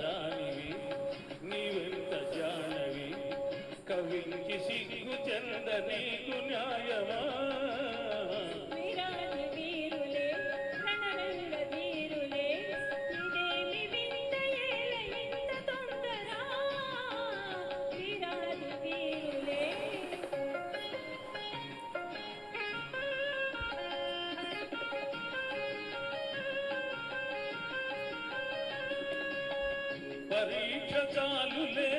దానివి నీవెంత జానవి కవించి సిగ్గు చెంద నీకు న్యాయమా పరీక్ష చాలులే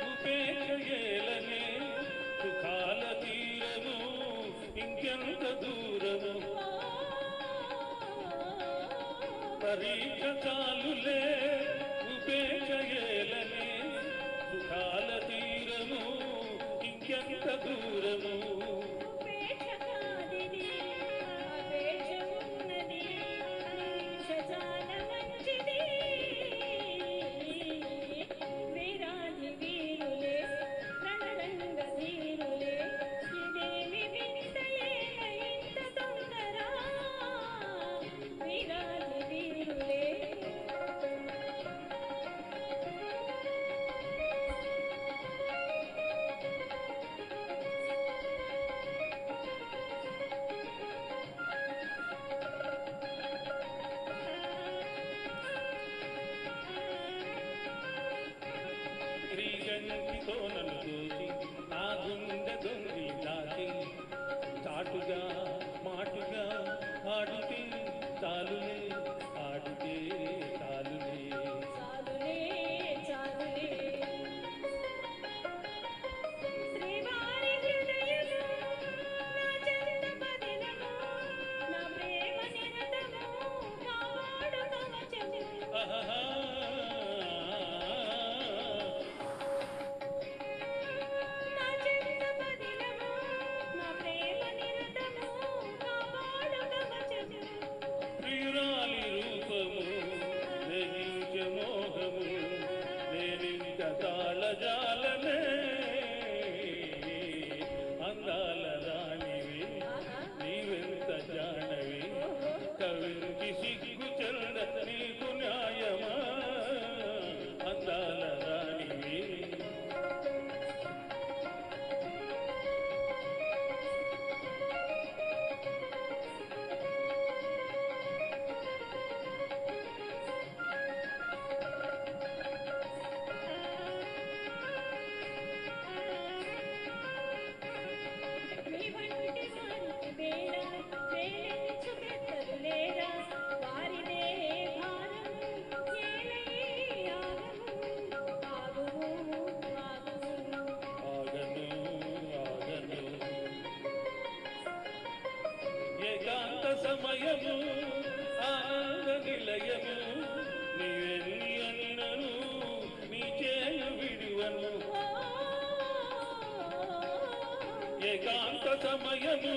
ఉపేక్షయేలనే సుఖాల తీరము ఇంకెంత దూరము పరీక్ష చాలులే ఉపేక్షయేలనే సుఖాల తీరము ఇంకెంత దూరము నన్ను దోచి నా గుండె దొంగి దాచి చాటుగా మాటుగా ఆడితే చాలులే ఆడితే చాలులే జాలనే అందాల రాణివి నీవెంత జానవి కవించి సిగ్గు చెంద నీకు న్యాయమా అందాల రాణివి ఏకాంత సమయము ఆనంద నిలయము నీవెన్ని అన్నను నీ చేయు విడువను ఏకాంత సమయము